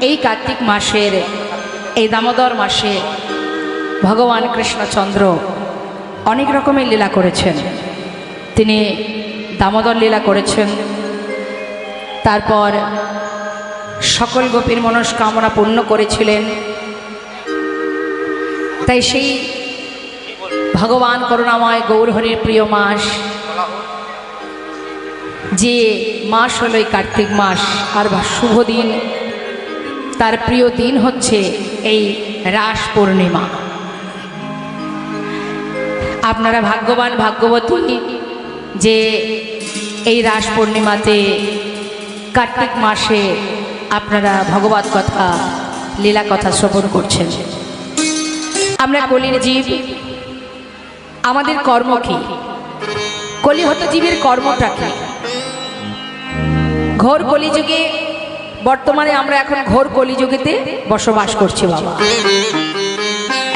এই কার্তিক মাসের এই দামোদর মাসে ভগবান কৃষ্ণচন্দ্র অনেক রকমের লীলা করেছেন। তিনি দামোদর লীলা করেছেন, তারপর সকল গোপীর মনস্কামনা পূর্ণ করেছিলেন। তাই সেই ভগবান করুণাময় গৌরহরির প্রিয় মাস, যে মাস হলো এই কার্তিক মাস, আর শুভ দিন, তার প্রিয় দিন হচ্ছে এই রাস পূর্ণিমা। আপনারা ভাগ্যবান ভাগ্যবতী যে এই রাস পূর্ণিমাতে কার্তিক মাসে আপনারা ভগবত কথা লীলা কথা শ্রবণ করছেন। আমরা কলির জীব, আমাদের কর্ম কি? কলিহত জীবের কর্মটা কি? ঘোর কলিযুগে, বর্তমানে আমরা এখন ঘোর কলিযুগেতে বসবাস করছি বাবা।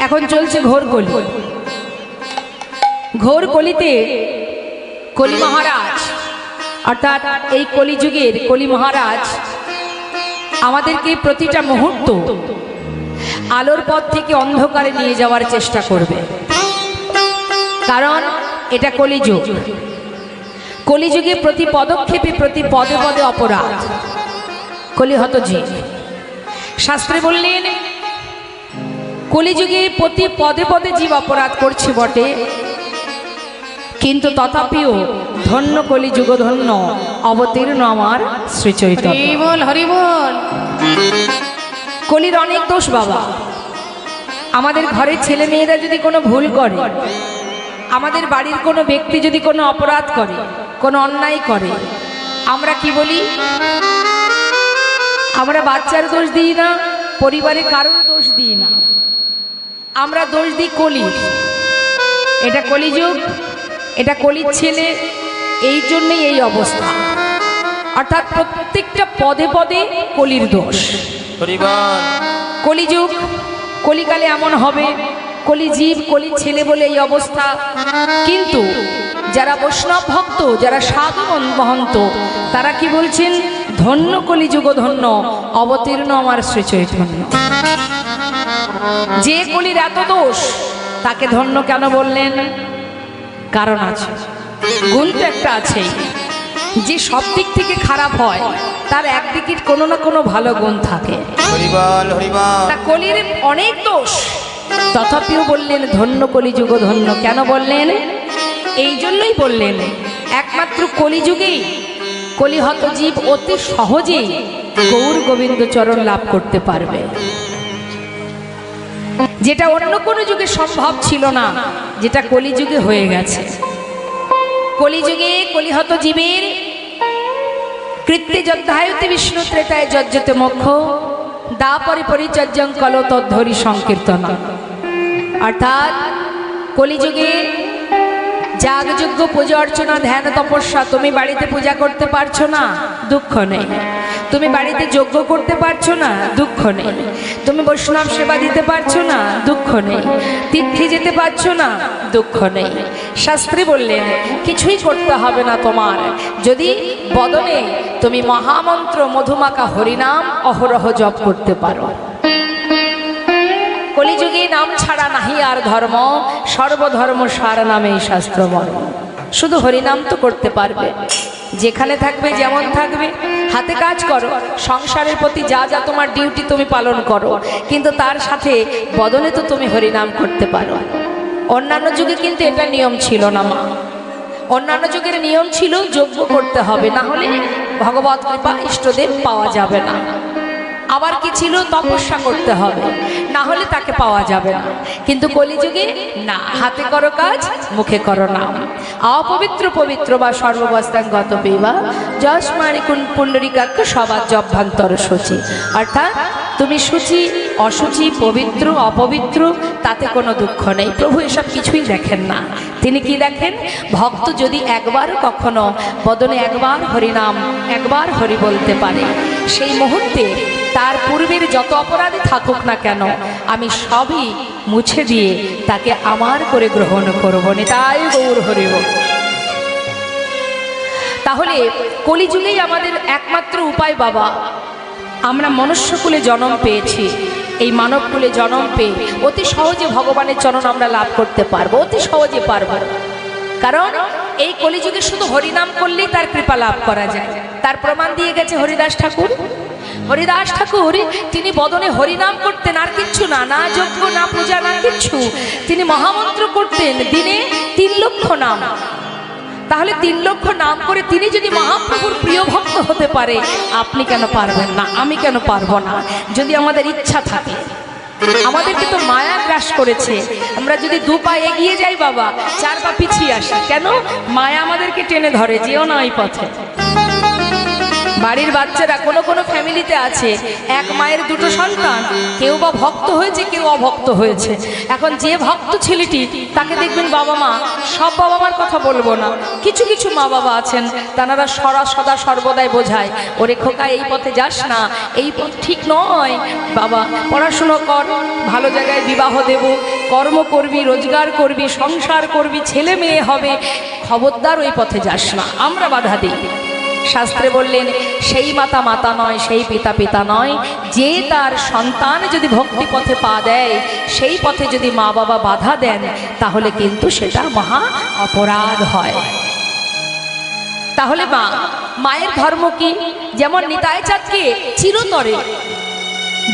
এখন চলছে ঘোর কলি। ঘোর কলিতে কলি মহারাজ, অর্থাৎ এই কলিযুগের কলি মহারাজ আমাদেরকে প্রতিটা মুহূর্ত আলোর পথ থেকে অন্ধকারে নিয়ে যাওয়ার চেষ্টা করবে, কারণ এটা কলিযুগ। কলিযুগে প্রতি পদক্ষেপে প্রতি পদে পদে অপরাধ, কলিহত জীব। শাস্ত্রে বললেন কলিযুগে প্রতি পদে পদে জীব অপরাধ করছে বটে, কিন্তু তথাপিও ধন্য কলিযুগ ধন্য অবতীর্ণ আমার শ্রী চৈতন্য। হরি বল, হরি বল। কলির অনেক দোষ বাবা। আমাদের ঘরের ছেলে মেয়েরা যদি কোনো ভুল করে, আমাদের বাড়ির কোনো ব্যক্তি যদি কোনো অপরাধ করে, কোনো অন্যায় করে, আমরা কি বলি? আমরা বাচ্চার দোষ দিই না, পরিবারের কারোর দোষ দিই না, আমরা দোষ দিই কলির। এটা কলিযুগ, এটা কলির ছেলে, এই জন্যই এই অবস্থা। অর্থাৎ প্রত্যেকটা পদে পদে কলির দোষ। কলিযুগ, কলিকালে এমন হবে, কলি জীব, কলির ছেলে বলে এই অবস্থা। কিন্তু যারা বৈষ্ণব ভক্ত, যারা সাধু মহন্ত, তারা কি বলছেন? ধন্য কলিযুগ ধন্য অবতীর্ণ আমার শ্রী চৈতন্য। যে কলির এত দোষ, তাকে ধন্য কেন বললেন? কারণ আছে, গুণ তো একটা আছেই। যে সব দিক থেকে খারাপ হয়, তার একদিকে কোনো না কোনো ভালো গুণ থাকে। তা কলির অনেক দোষ, তথাপিও বললেন ধন্য কলিযুগ ধন্য। কেন বললেন? এই জন্যই বললেন একমাত্র কলিযুগেই কলিহত জীব অতি সহজেই গৌর গোবিন্দ চরণ লাভ করতে পারবে, যেটা অন্য কোনো যুগে সম্ভব ছিল না, যেটা কলিযুগে হয়ে গেছে। কলিযুগে কলিহত জীবের কৃত্যে যদ্ধায়তে বিষ্ণু ত্রেতায় যজ্জতে মোক্ষ দাপরি পরিচর্যং কল তদ্ধরি সংকীর্তন। অর্থাৎ কলিযুগে যাগযজ্ঞ পূজা অর্চনা ধ্যান তপস্যা, তুমি বাড়িতে পূজা করতে পারছো না, দুঃখ নেই। তুমি বাড়িতে যজ্ঞ করতে পারছো না, দুঃখ নেই। তুমি বৈষ্ণব সেবা দিতে পারছো না, দুঃখ নেই। তীর্থে যেতে পারছো না, দুঃখ নেই। শাস্ত্রী বললেন কিছুই করতে হবে না তোমার, যদি বদনে তুমি মহামন্ত্র মধুমাকা হরিনাম অহরহ জপ করতে পারো। কলিযুগে নাম ছাড়া নাহি আর ধর্ম, সর্বধর্ম সার নামেই শাস্ত্র মর্ম। শুধু হরিনাম তো করতে পারবে, যেখানে থাকবে যেমন থাকবে, হাতে কাজ করো, সংসারের প্রতি যা যা তোমার ডিউটি তুমি পালন করো, কিন্তু তার সাথে বদনে তো তুমি হরিনাম করতে পারো। অন্যান্য যুগে কিন্তু এটা নিয়ম ছিল না মা। অন্যান্য যুগের নিয়ম ছিল যজ্ঞ করতে হবে, না হলে ভগবত কৃপা ইষ্টদেব পাওয়া যাবে না। আবার কি ছিল? তপস্যা করতে হবে, না হলে তাকে পাওয়া যাবে না। কিন্তু কলিযুগে না, হাতে করো কাজ, মুখে করো নাম। অপবিত্র পবিত্র বা সর্ববস্থাঙ্গত পেবা যশমারি কুন পুণ্ডরিকাক্ষ সবার জভ্যান্তর সূচি। অর্থাৎ তুমি সূচি অসুচি, পবিত্র অপবিত্র, তাতে কোনো দুঃখ নেই। প্রভু এসব কিছুই দেখেন না। তিনি কি দেখেন? ভক্ত যদি একবার কখনো বদনে একবার হরিনাম, একবার হরি বলতে পারে, সেই মুহূর্তে তার পূর্বের যত অপরাধী থাকুক না কেন, আমি সবই মুছে দিয়ে তাকে আমার করে গ্রহণ করব। নিতাই গৌর হরি বল। তাহলে কলিযুগেই আমাদের একমাত্র উপায় বাবা, আমরা মনুষ্যকুলে জন্ম পেয়েছি, এই মানবকুলে জন্ম পেয়ে অতি সহজে ভগবানের চরণ আমরা লাভ করতে পারবো, অতি সহজে পারবো। কারণ এই কলিযুগে শুধু হরিনাম করলেই তার কৃপা লাভ করা যায়। তার প্রমাণ দিয়ে গেছে হরিদাস ঠাকুর। হরিদাস ঠাকুর তিনি বদনে হরিনাম করতেন, আর কিচ্ছু না, না যজ্ঞ না পূজা না কিচ্ছু। তিনি মহামন্ত্র করতেন দিনে 3 লক্ষ নাম। তাহলে 3 লক্ষ নাম করে তিনি যদি মহাপ্রভুর প্রিয় ভক্ত হতে পারে, আপনি কেন পারবেন না, আমি কেন পারবো না? যদি আমাদের ইচ্ছা থাকে। আমাদেরকে তো মায়া গ্রাস করেছে, আমরা যদি 2 পা এগিয়ে যাই বাবা, 4 পা পিছিয়ে আসি। কেন? মায়া আমাদেরকে টেনে ধরে, যেও না ওই পথে। বাড়ির বাচ্চারা কোনো কোনো ফ্যামিলিতে আছে, এক মায়ের 2টো সন্তান, কেউ বা ভক্ত হয়েছে, কেউ অভক্ত হয়েছে। এখন যে ভক্ত ছেলেটি, তাকে দেখবেন বাবা মা, সব বাবা মার কথা বলবো না, কিছু কিছু মা বাবা আছেন, তারা সদা সর্বদাই বোঝায়, ওরে খোকা এই পথে যাস না, এই পথ ঠিক নয় বাবা, পড়াশুনো কর, ভালো জায়গায় বিবাহ দেব, কর্ম করবি, রোজগার করবি, সংসার করবি, ছেলে মেয়ে হবে, খবরদার ওই পথে যাস না। আমরা বাধা দিই। শাস্ত্রে বললেন, সেই মাতা মাতা নয়, সেই পিতা পিতা নয়, যে তার সন্তান যদি ভক্তি পথে পা দেয়, সেই পথে যদি মা বাবা বাধা দেন, তাহলে কিন্তু সেটা মহা অপরাধ হয়। তাহলে মায়ের ধর্ম কি? যেমন নিতাই চাঁদকে চিরতরে,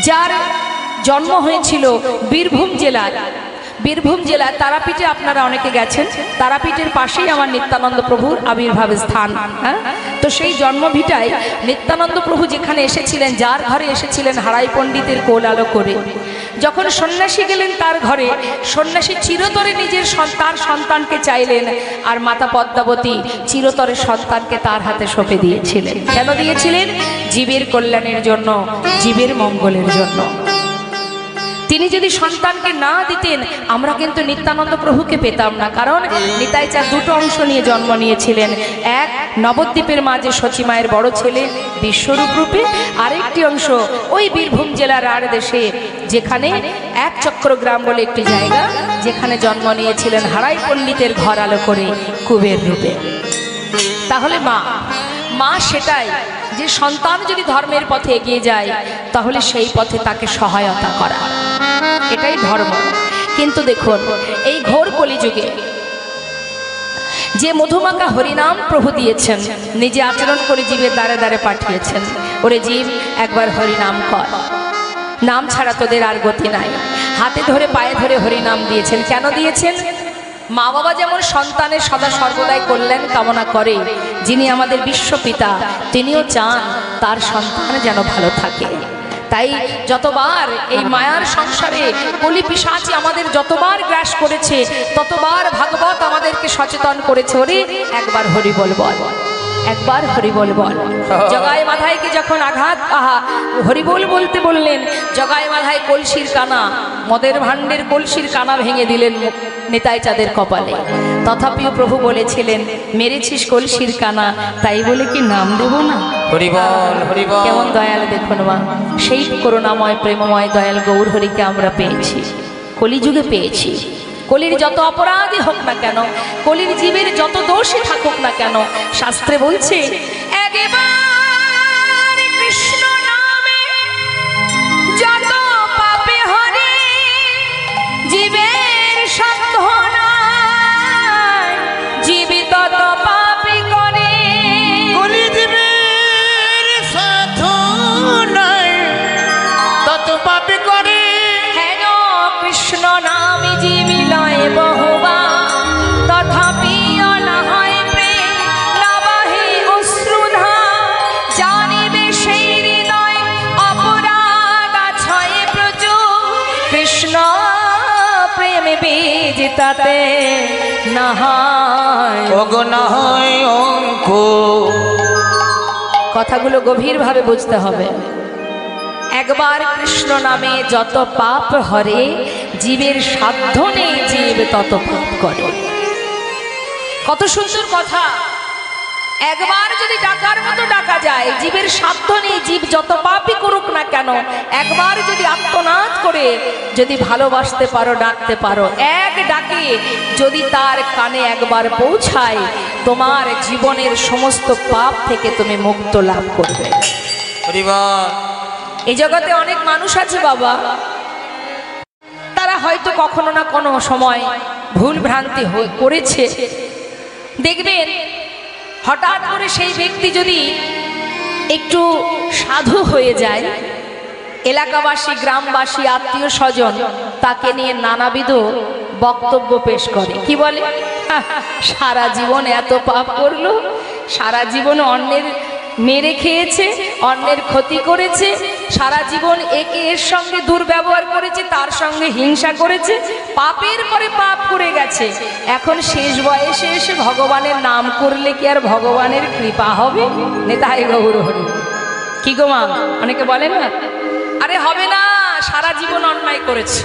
যার জন্ম হয়েছিল বীরভূম জেলায়, বীরভূম জেলায় তারাপীঠে, আপনারা অনেকে গেছেন, তারাপীঠের পাশেই আমার নিত্যানন্দ প্রভুর আবির্ভাবের স্থান। হ্যাঁ, তো সেই জন্মভিটায় নিত্যানন্দ প্রভু যেখানে এসেছিলেন, যার ঘরে এসেছিলেন হারাই পণ্ডিতের কোল আলো করে, যখন সন্ন্যাসী গেলেন তার ঘরে, সন্ন্যাসী চিরতরে নিজের সন্তানকে চাইলেন, আর মাতা পদ্মাবতী চিরতরে সন্তানকে তার হাতে সঁপে দিয়েছিলেন। কেন দিয়েছিলেন? জীবের কল্যাণের জন্য, জীবের মঙ্গলের জন্য। তিনি যদি সন্তানকে না দিতেন, আমরা কিন্তু নিত্যানন্দ প্রভুকে পেতাম না। কারণ নিতাই চাঁদ 2টো অংশ নিয়ে জন্ম নিয়েছিলেন। এক, নবদ্বীপের মাঝে সচী মায়ের বড় ছেলে বিশ্বরূপ রূপে, আরেকটি অংশ ওই বীরভূম জেলার আর দেশে, যেখানে 1 চক্রগ্রাম বলে একটি জায়গা, যেখানে জন্ম নিয়েছিলেন হারাই পণ্ডিতের ঘর আলো করে কুবের রূপে। তাহলে মা সেটাই, যে সন্তান যদি ধর্মের পথে এগিয়ে যায়, তাহলে সেই পথে তাকে সহায়তা করা, এটাই ধর্ম। কিন্তু দেখুন, এই ঘোর কলিযুগে যে মধুমাখা হরিনাম প্রভু দিয়েছেন, নিজে আচরণ করে জীবের দ্বারে দ্বারে পাঠিয়েছেন, ওরে জীব একবার হরিনাম কর, নাম ছাড়া তোদের আর গতি নাই। হাতে ধরে পায়ে ধরে হরিনাম দিয়েছেন। কেন দিয়েছেন? মা বাবা যেমন সন্তানের সদা সর্বদাই কল্যাণ কামনা করে, যিনি আমাদের বিশ্বপিতা, তিনিও চান তার সন্তান যেন ভালো থাকে। তাই যতবার এই মায়ার সংসারে কলি পিশাচী আমাদের যতবার গ্রাস করেছে, ততবার ভাগবত আমাদেরকে সচেতন করেছে, ওরে একবার হরি বল বল, একবার হরিবল বল। জগায় মাথায়কে যখন আঘাত, হরিবল বলতে বললেন, জগায় মাথায় কলসির কানা, মদের ভাণ্ডের কলসির কানা ভেঙে দিলেন নিতাই চাঁদের কপালে। তথাপিও প্রভু বলেছিলেন, মেরেছিস কলসির কানা, তাই বলে কি নাম দেব না? হরিবল হরিবল। কেমন দয়াল দেখুন মা, সেই করুণাময় প্রেমময় দয়াল গৌর হরিকে আমরা পেয়েছি, কলিযুগে পেয়েছি। কলির যত অপরাধী হোক না কেন, কলির জীবের যত দোষী থাকুক না কেন, শাস্ত্রে বলছে, একবার কৃষ্ণ নামে যত পাপে হরে, জীবের সাধ্য নাই, জীবে তত পাপী করে। কলি জীবের সাধ্য নাই, তত পাপী করে। হেন কৃষ্ণ নামে জীবি লয় বহুবা, তথাপি না হয় প্রেম, না বাহে অশ্রুধা, জানিবে সেই হৃদয় অপরাধ ছয় প্রচুর, কৃষ্ণ প্রেমে বীজ তাতে না হয় ওগো না হয় অঙ্ক। কথাগুলো গভীরভাবে বুঝতে হবে। একবার কৃষ্ণ নামে যত পাপ হরে, জীবের সাধ্য নেই জীব তত পাপ করে। কত সুন্দর কথা। একবার যদি ডাকার মতো ডাকা যায়, জীবের সাধ্য নেই, জীব যত পাপই করুক না কেন, একবার যদি আত্মনাদ করে যদি ভালোবাসতে পারো, ডাকতে পারো, এক ডাকে যদি তার কানে একবার পৌঁছায়, তোমার জীবনের সমস্ত পাপ থেকে তুমি মুক্ত লাভ করবে। এই জগতে অনেক মানুষ আছে বাবা, তারা হয়তো কখনো না কোনো সময় ভুল ভ্রান্তি করেছে। দেখবেন হঠাৎ করে সেই ব্যক্তি যদি একটু সাধু হয়ে যায়, এলাকাবাসী, গ্রামবাসী, আত্মীয় স্বজন তাকে নিয়ে নানাবিধ বক্তব্য পেশ করে। কি বলে? সারা জীবন এত পাপ করলো, সারা জীবন অন্যের মেরে খেয়েছে, অন্যের ক্ষতি করেছে, সারা জীবন একে এর সঙ্গে দুর্ব্যবহার করেছে, তার সঙ্গে হিংসা করেছে, পাপের পরে পাপ করে গেছে। এখন শেষ বয়সে এসে ভগবানের নাম করলে কি আর ভগবানের কৃপা হবে? নেতাই গৌর হরি। কি গো মা, অনেকে বলেন না, আরে হবে না, সারা জীবন অন্যায় করেছে,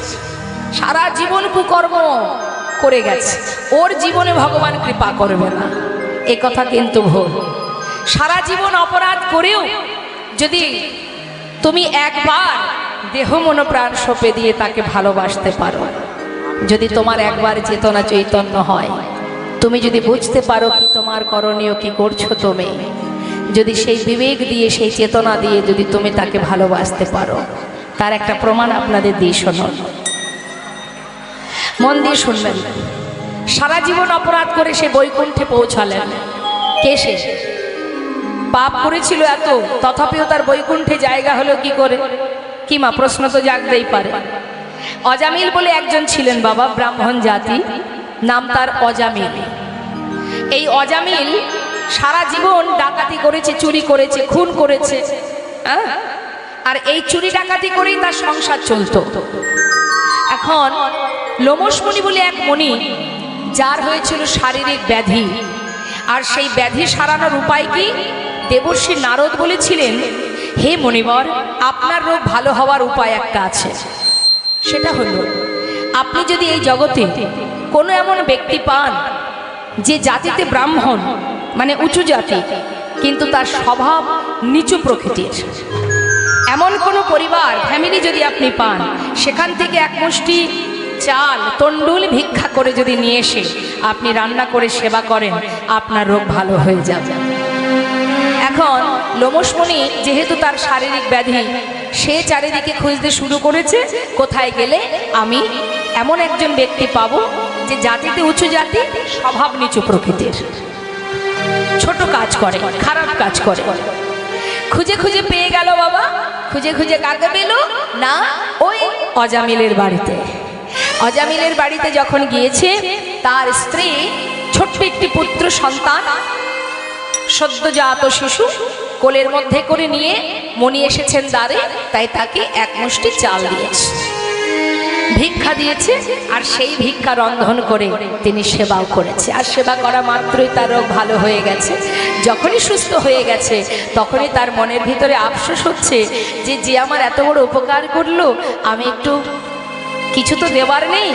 সারা জীবন কুকর্ম করে গেছে, ওর জীবনে ভগবান কৃপা করবে না। এ কথা কিন্তু ভুল। সারা জীবন অপরাধ করেও যদি তুমি একবার দেহ মন প্রাণ সঁপে দিয়ে তাকে ভালোবাসতে পারো, যদি তোমার একবার চেতনা চৈতন্য হয়, তুমি যদি বুঝতে পারো কি তোমার করণীয়, কি করছো তুমি, যদি সেই বিবেক দিয়ে, সেই চেতনা দিয়ে যদি তুমি তাকে ভালোবাসতে পারো, তার একটা প্রমাণ আপনাদের দিয়ে শুনুন, মন দিয়ে শুনবেন। সারা জীবন অপরাধ করে সে বৈকুণ্ঠে পৌঁছালেন। কে সে? পাপ করেছিল এত, তথাপিও তার বৈকুণ্ঠে জায়গা হলো কি করে? কি মা, প্রশ্ন তো জাগতেই পারে। অজামিল বলে একজন ছিলেন বাবা, ব্রাহ্মণ জাতি, নাম তার অজামিল। এই অজামিল সারা জীবন ডাকাতি করেছে, চুরি করেছে, খুন করেছে, আর এই চুরি ডাকাতি করেই তার সংসার চলতো। এখন লোমশ মুনি বলে এক মুনি, যার হয়েছিল শারীরিক ব্যাধি, আর সেই ব্যাধি সারানোর উপায় কি? দেবর্ষি নারদ বলেছিলেন, হে মুনিবর, আপনার রোগ ভালো হওয়ার উপায় একটা আছে। সেটা হলো, আপনি যদি এই জগতে কোনো এমন ব্যক্তি পান যে জাতিতে ব্রাহ্মণ, মানে উঁচু জাতি, কিন্তু তার স্বভাব নিচু প্রকৃতির, এমন কোনো পরিবার, ফ্যামিলি যদি আপনি পান, সেখান থেকে এক মুষ্টি চাল, তন্ডুল ভিক্ষা করে যদি নিয়ে এসে আপনি রান্না করে সেবা করেন, আপনার রোগ ভালো হয়ে যাবে। এখন লোমশ মুনি যেহেতু তার শারীরিক ব্যাধি, সে চারিদিকে খুঁজতে শুরু করেছে, কোথায় গেলে আমি এমন একজন ব্যক্তি পাবো যে জাতিতে উঁচু জাতি, স্বভাব নিচু প্রকৃতির, ছোট কাজ করে, খারাপ কাজ করে। খুঁজে খুঁজে পেয়ে গেল বাবা। খুঁজে খুঁজে কাকে পেল না? ওই অজামিলের বাড়িতে। অজামিলের বাড়িতে যখন গিয়েছে, তার স্ত্রী ছোট্ট একটি পুত্র সন্তান, সদ্যজাত শিশু, কোলের মধ্যে করে নিয়ে মনি এসেছেন দ্বারে, তাই তাকে এক মুষ্টি চাল দিয়েছে, ভিক্ষা দিয়েছে, আর সেই ভিক্ষা রন্ধন করে তিনি সেবাও করেছে। আর সেবা করা মাত্রই তার রোগ ভালো হয়ে গেছে। যখনই সুস্থ হয়ে গেছে, তখনই তার মনের ভিতরে আফসোস হচ্ছে যে যে আমার এত বড় উপকার করলো, আমি একটু কিছু তো দেবার নেই,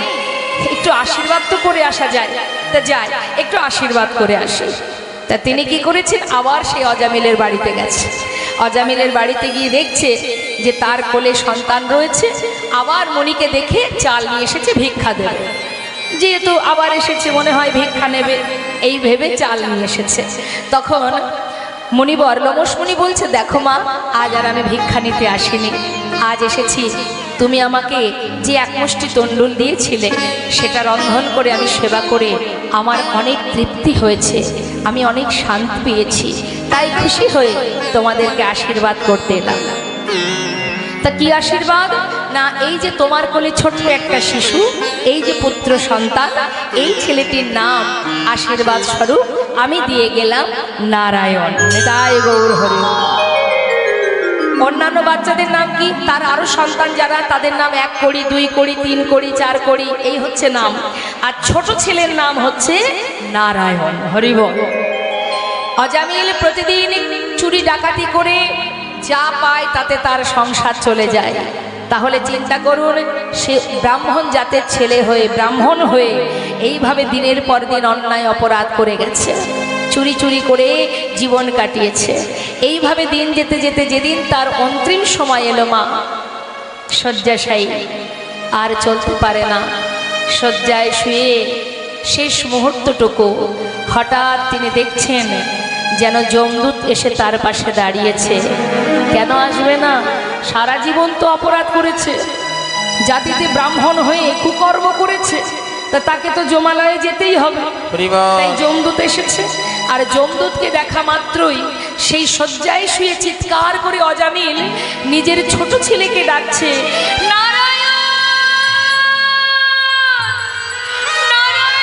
একটু আশীর্বাদ তো করে আসা যায়, তা যাই একটু আশীর্বাদ করে আসি। তা তিনি কি করেছেন? আবার সেই অজামিলের বাড়িতে গেছে। অজামিলের বাড়িতে গিয়ে দেখছে যে তার কোলে সন্তান রয়েছে। আবার মণিকে দেখে চাল নিয়ে এসেছে, ভিক্ষা দেবে। যেহেতু আবার এসেছে, মনে হয় ভিক্ষা নেবে, এই ভেবে চাল নিয়ে এসেছে। তখন মুনিবর লোমশ মুনি বলছে, দেখো মা, আজ আর আমি ভিক্ষা নিতে আসিনি, আজ এসেছি তুমি আমাকে যে এক মুষ্টি তন্ডুল দিয়েছিলে, সেটা রন্ধন করে আমি সেবা করে আমার অনেক তৃপ্তি হয়েছে, আমি অনেক শান্তি পেয়েছি, তাই খুশি হয়ে তোমাদেরকে আশীর্বাদ করতে এলাম। তা কি আশীর্বাদ? না, এই যে তোমার কোলে ছোট্ট একটা শিশু, এই যে পুত্র সন্তান, এই ছেলেটির নাম আশীর্বাদ স্বরূপ আমি দিয়ে গেলাম নারায়ণ। তাই গৌর হরি। অন্যান্য বাচ্চাদের নাম কি? তার আরো সন্তান যারা, তাদের নাম 1 কড়ি, 2 কড়ি, 3 কড়ি, 4 কড়ি, এই হচ্ছে নাম। আর ছোট ছেলের নাম হচ্ছে নারায়ণ। হরি বল। অজামিল প্রতিদিন চুরি ডাকাতি করে যা পায় তাতে তার সংসার চলে যায়। তাহলে চিন্তা করুন, সে ব্রাহ্মণ জাতের ছেলে হয়ে, ব্রাহ্মণ হয়ে এইভাবে দিনের পর দিন অন্যায় অপরাধ করে গেছে, চুরি চুরি করে জীবন কাটিয়েছে। এইভাবে দিন যেতে যেতে যেদিন তার অন্তিম সময় এলো, মা শয্যাশায়ী, আর চলতে পারে না, শয্যায় শুয়ে শেষ মুহূর্তটুকু হঠাৎ তিনি দেখছেন যেন যমদূত এসে তার পাশে দাঁড়িয়েছে। কেন আসবে না? সারা জীবন তো অপরাধ করেছে, জাতিতে ব্রাহ্মণ হয়ে কুকর্ম করেছে, তা তাকে তো যমালয়ে যেতেই হবে। তাই যমদূত এসেছে, আর যমদূতকে দেখা মাত্রই সেই শয্যায় শুয়ে চিৎকার করে অজামিল নিজের ছোট ছেলেকে ডাকছে, নারায়ণ নারায়ণ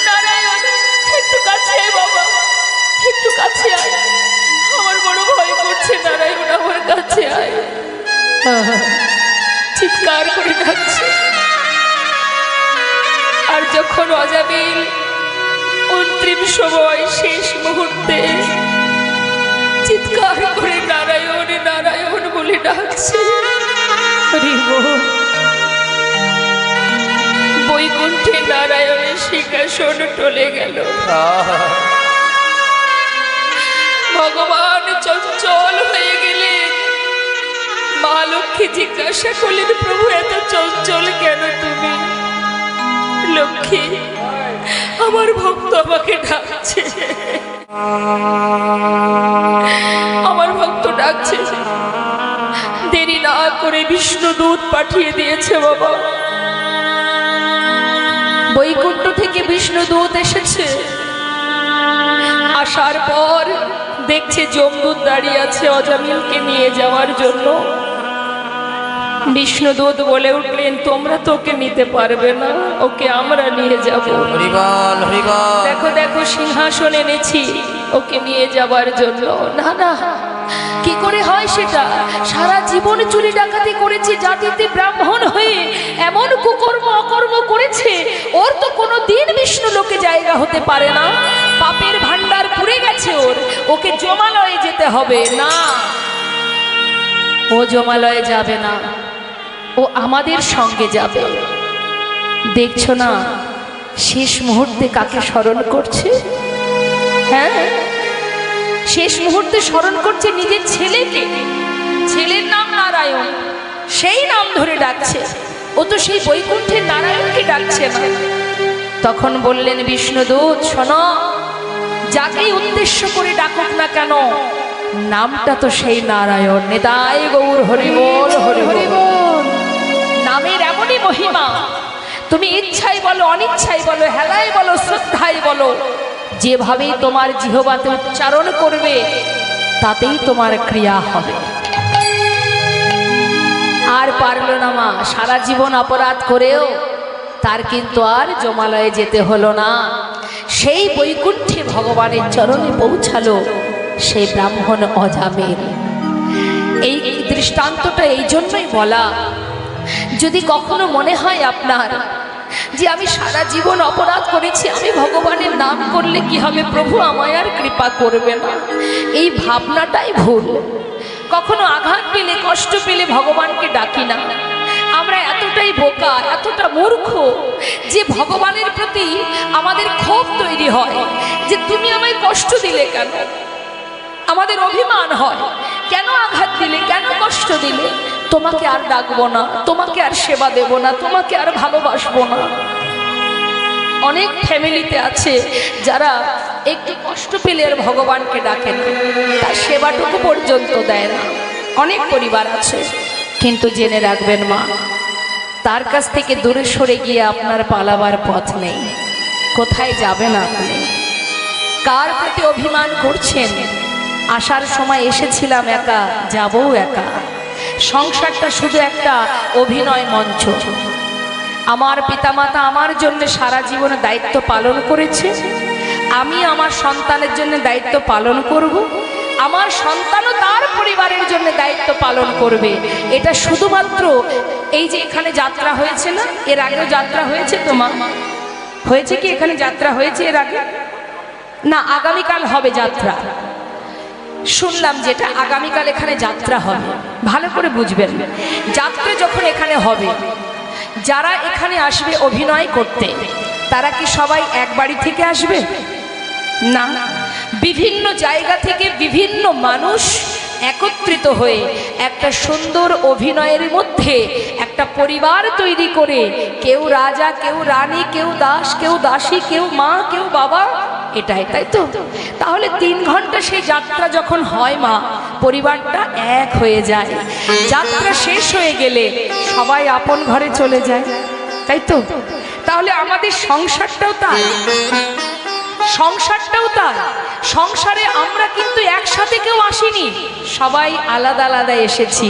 নারায়ণ, একটু কাছে আয় বাবা, একটু কাছে আয়, আমার বড় ভয় করছে, নারায়ণ আমার কাছে আয়। চিৎকার করে ডাকছে। আর যখন অজামিল অন্তিম সময় শেষ মুহূর্তে চিৎকার করে নারায়ণ নারায়ণ বলে ডাকছে, বৈকুণ্ঠে নারায়ণের সিংহাসন টলে গেল। ভগবান চঞ্চল হয়ে গেলেন। মা লক্ষ্মী জিজ্ঞাসা করলেন, প্রভু এত চঞ্চল কেন তুমি? লক্ষ্মী, আমার ভক্ত আমাকে ডাকছে, আমার ভক্ত ডাকছে। দেরি না করে বিষ্ণু দূত পাঠিয়ে দিয়েছে বাবা। বৈকুণ্ঠ থেকে বিষ্ণু দূত এসেছে। আসার পর দেখছে যমদূত দাঁড়িয়ে আছে অজামিলকে নিয়ে যাওয়ার জন্য। বিষ্ণুদূত বলে উঠলেন, তোমরা তো ওকে নিতে পারবে না, ওকে আমরা নিয়ে যাব। দেখো দেখো সিংহাসন এনেছি ওকে নিয়ে যাবার জন্য। না না, কি করে হয় সেটা? সারা জীবন চুরি ডাকাতি করেছে, জাতিতে ব্রাহ্মণ হয়ে এমন কুকর্ম অকর্ম করেছে, ওর তো কোনো দিন বিষ্ণু লোকে জায়গা হতে পারে না। পাপের ভান্ডার পুড়ে গেছে ওর, ওকে যমালয়ে যেতে হবে। না, ও যমালয়ে যাবে না, ও আমাদের সঙ্গে যাবে। দেখছো না শেষ মুহূর্তে কাকে স্মরণ করছে? হ্যাঁ, শেষ মুহূর্তে স্মরণ করছে নিজের ছেলেকে। ছেলের নাম নারায়ণ, সেই নাম ধরে ডাকছে। ও তো সেই বৈকুণ্ঠের নারায়ণকে ডাকছে না। তখন বললেন বিষ্ণুদূত, শোনো, যাকেই উদ্দেশ্য করে ডাকুক না কেন, নামটা তো সেই নারায়ণ। নিতাই গৌর হরি বল, হরি হরি বল। নামের এমনই মহিমা, তুমি ইচ্ছাই বলো, অনিচ্ছাই বলো, হেলাই বলো, শ্রদ্ধাই বলো, যেভাবেই তোমার জিহ্বাতে উচ্চারণ করবে তাতেই তোমার ক্রিয়া হবে। আর পারল না মা, সারা জীবন অপরাধ করেও তার কিন্তু আর যমালয়ে যেতে হলো না। সেই বৈকুণ্ঠে ভগবানের চরণে পৌঁছালো সেই ব্রাহ্মণ অজামিল। এই দৃষ্টান্তটা এই জন্যই বলা, যদি কখনো মনে হয় আপনার যে আমি সারা জীবন অপরাধ করেছি, আমি ভগবানের নাম করলে কি হবে, প্রভু আমায় আর কৃপা করবে না, এই ভাবনাটাই ভুল। কখনো আঘাত পেলে, কষ্ট পেলে ভগবানকে ডাকি না। আমরা এতটাই বোকা, এতটা মূর্খ যে ভগবানের প্রতি আমাদের ক্ষোভ তৈরি হয় যে তুমি আমায় কষ্ট দিলে কেন। আমাদের অভিমান হয়, কেন আঘাত দিলে, কেন কষ্ট দিলে, তোমাকে আর ডাকবো না, তোমাকে আর সেবা দেব না, তোমাকে আর ভালোবাসবো না। অনেক ফ্যামিলিতে আছে যারা একটু কষ্ট পেলে আর ভগবানকে ডাকে না, তার সেবাটুকু পর্যন্ত দেয় না। অনেক পরিবার আছে, কিন্তু জেনে রাখবেন মা, তার কাছ থেকে দূরে সরে গিয়ে আপনার পালাবার পথ নেই। কোথায় যাবেন আপনি? কার প্রতি অভিমান করছেন? আসার সময় এসেছিলাম একা, যাবও একা। সংসারটা শুধু একটা অভিনয় মঞ্চ। আমার পিতামাতা আমার জন্য সারা জীবনে দায়িত্ব পালন করেছে, আমি আমার সন্তানের জন্য দায়িত্ব পালন করব, আমার সন্তানও তার পরিবারের জন্য দায়িত্ব পালন করবে। এটা শুধুমাত্র এই যে এখানে যাত্রা হয়েছে না, এর আগেও যাত্রা হয়েছে তো মা? হয়েছে কি এখানে যাত্রা হয়েছে এর আগে? না, আগামীকাল হবে যাত্রা। শুনলাম যেটা আগামীকাল এখানে যাত্রা হবে। ভালো করে বুঝবেন, যাত্রা যখন এখানে হবে, যারা এখানে আসবে অভিনয় করতে, তারা কি সবাই এক বাড়ি থেকে আসবে? না, বিভিন্ন জায়গা থেকে বিভিন্ন মানুষ একত্রিত হয়ে একটা সুন্দর অভিনয়ের মধ্যে একটা পরিবার তৈরি করে, কেউ রাজা, কেউ রানী, কেউ দাস, কেউ দাসী, কেউ মা, কেউ বাবা, এটাই, তাই তো? তাহলে 3 ঘন্টা সেই যাত্রা যখন হয় মা, পরিবারটা এক হয়ে যায়। যাত্রা শেষ হয়ে গেলে সবাই আপন ঘরে চলে যায়, তাই তো? তাহলে আমাদের সংসারটাও তাই, সংসারটাও তাই। সংসারে আমরা কিন্তু একসাথে কেউ আসিনি, সবাই আলাদা আলাদা এসেছি,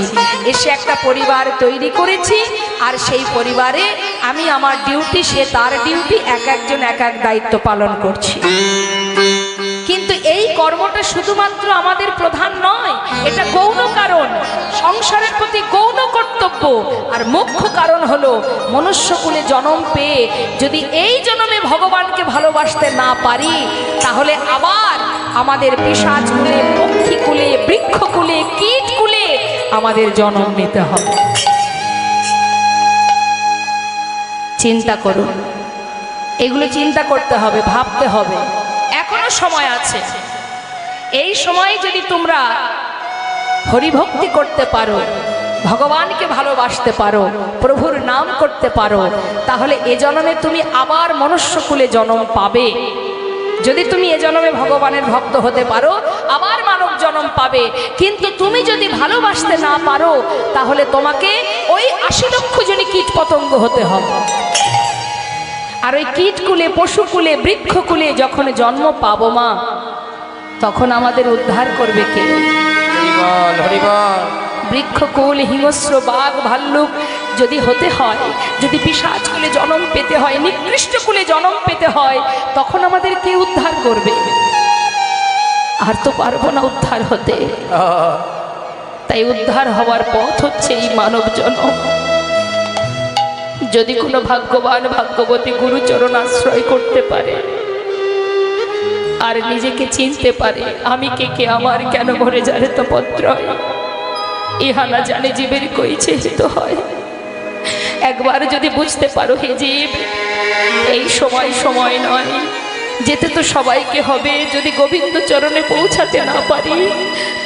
এসে একটা পরিবার তৈরি করেছি। আর সেই পরিবারে আমি আমার ডিউটি, সে তার ডিউটি, এক একজন এক এক দায়িত্ব পালন করছি। কিন্তু এই কর্মটা শুধুমাত্র আমাদের প্রধান নয়, এটা গৌণ কারণ, সংসারের প্রতি গৌণ কর্তব্য। আর মুখ্য কারণ হলো মনুষ্যকুলে জন্ম পেয়ে যদি এই জন্মে ভগবানকে ভালোবাসতে না পারি, তাহলে আবার আমাদের পিশাচ কুলে, পক্ষী কুলে, বৃক্ষ কুলে, কীট কুলে আমাদের জন্ম নিতে হবে। চিন্তা করুন, এগুলো চিন্তা করতে হবে, ভাবতে হবে। এখনো সময় আছে, এই সময় যদি তোমরা হরিভক্তি করতে পারো, ভগবানকে ভালোবাসতে পারো, প্রভুর নাম করতে পারো, তাহলে এ জন্মে তুমি আবার মনুষ্যকুলে জন্ম পাবে। যদি তুমি এ জন্মে ভগবানের ভক্ত হতে পারো, আবার মানব জন্ম পাবে। কিন্তু তুমি যদি ভালোবাসতে না পারো, তাহলে তোমাকে ওই 80 লক্ষ জনই কীট পতঙ্গ হতে হবে। আর ওই কীটকুলে, পশুকুলে, বৃক্ষকুলে যখন জন্ম পাবো মা, তখন আমাদের উদ্ধার করবে কে? বৃক্ষকুল, হিংস্র বাঘ ভাল্লুক যদি হতে হয়, যদি পিশাচ কুলে জন্ম পেতে হয়, নিকৃষ্ট কুলে জন্ম পেতে হয়, তখন আমাদের কে উদ্ধার করবে? আর তো পারবো না উদ্ধার হতে। তাই উদ্ধার হওয়ার পথ হচ্ছে এই মানব জন্ম। যদি কোনো ভাগ্যবান ভাগ্যবতী গুরুচরণ আশ্রয় করতে পারে আর নিজেকে চিনতে পারে, আমি কে, আমার কেন মরে যারে তো পত্র, ইহা না জানে জীবের কইছে হিত হয়। একবার যদি বুঝতে পারো হে জীব, এই সময় নয়, যেতে তো সবাইকে হবে। যদি গোবিন্দ চরণে পৌঁছাতে না পারি,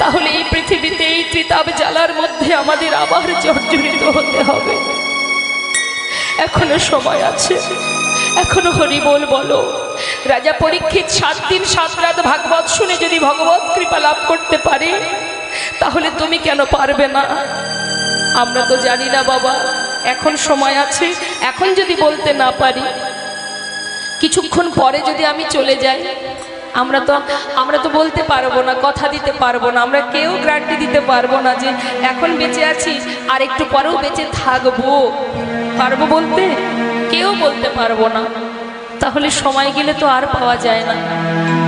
তাহলে এই পৃথিবীতে এই ত্রিতাপ জ্বালার মধ্যে আমাদের আবার জর্জরিত হতে হবে। এখনো সময় আছে, এখনো হরি বলো। রাজা পরীক্ষিত 7 দিন 7 রাত ভাগবত শুনে যদি ভগবত কৃপা লাভ করতে পারে, তাহলে তুমি কেন পারবে না? আমরা তো জানি না বাবা, এখন সময় আছে। এখন যদি বলতে না পারি, কিছুক্ষণ পরে যদি আমি চলে যাই, আমরা তো বলতে পারবো না, কথা দিতে পারবো না, আমরা কেউ গ্যারান্টি দিতে পারবো না যে এখন বেঁচে আছি আর একটু পরেও বেঁচে থাকবো। পারবো বলতে? কেউ বলতে পারবো না। তাহলে সময় গেলে তো আর পাওয়া যায় না।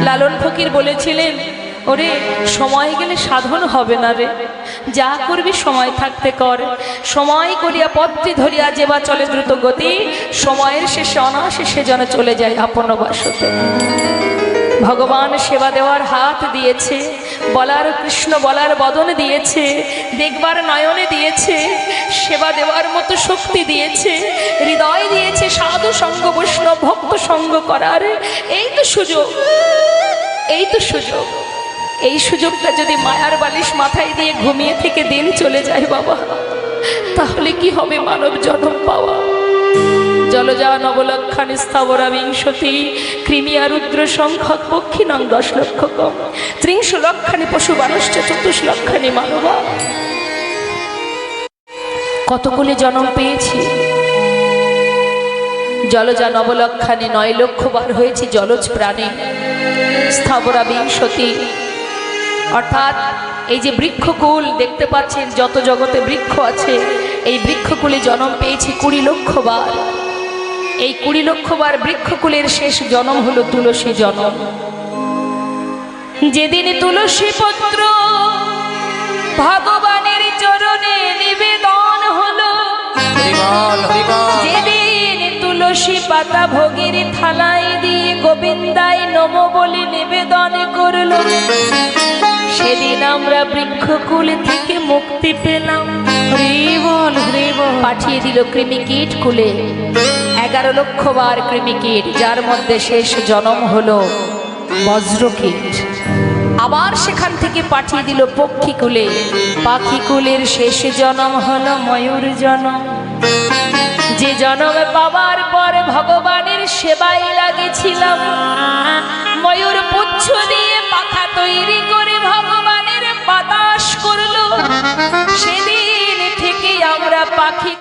লালন ফকির বলেছিলেন, ওরে সময় গেলে সাধন হবে না রে, যা করবি সময় থাকতে কর। সময় করিয়া পত্রী ধরিয়া যেবা চলে দ্রুত গতি, সময়ের শেষে অনাশেষে যেন চলে যায় আপন বাসতে। ভগবান সেবা দেওয়ার হাত দিয়েছে, বলার কৃষ্ণ বলার বদন দিয়েছে, দেখবার নয়নে দিয়েছে, সেবা দেওয়ার মতো শক্তি দিয়েছে, হৃদয় দিয়েছে সাধু সঙ্গ, বৈষ্ণব ভক্ত সঙ্গ করার। এই তো সুযোগ, এই তো সুযোগ। এই সুযোগটা যদি মায়ার বালিশ মাথায় দিয়ে ঘুমিয়ে থেকে দিন চলে যায় বাবা, তাহলে কি হবে মানব জন্ম পাওয়া? জলজা নবলক্ষানি স্থাবরা বিংশতি, কৃমিয়া রুদ্র সংখ্যক পক্ষী নং 10 লক্ষ কম, 30 লক্ষানি পশু মানুষ্ঠ 24 লক্ষানি মানবা। কতগুলি জন্ম পেয়েছি, জলজা নবলক্ষানি 9 লক্ষ বার হয়েছি জলজ প্রাণী। স্থাবরা বিংশতি অর্থাৎ এই যে বৃক্ষকুল দেখতে পাচ্ছেন, যত জগতে বৃক্ষ আছে, এই বৃক্ষকুলে জন্ম পেয়েছি 20 লক্ষ বার। এই 20 লক্ষ বার বৃক্ষকুলের শেষ জন্ম হলো তুলসী জন্ম। যেদিন তুলসী পত্র ভগবানের চরণে নিবেদন হলো, যেদিন তুলসী পাতা ভোগের থালায় দিয়ে গোবিন্দায় নমো বলে নিবেদন করলো, সেদিন আমরা বৃক্ষকুল থেকে মুক্তি পেলাম। পাঠিয়ে দিল কৃমিকীট কুলে 11 লক্ষ বার কৃমিকীট, যার মধ্যে শেষ জন্ম হলো বজ্রকীট। আবার সেখান থেকে পাঠিয়ে দিল পক্ষীকুলে, পাখিকুলের শেষ জন্ম হলো ময়ূর জন্ম। যে জন্মে পাওয়ার পর ভগবানের সেবায় লাগেছিলাম, ময়ূর পুচ্ছ দিয়ে পাখা তৈরি করে ভগবানের বাতাস করলো, সেদিন থেকে আমরা পাখি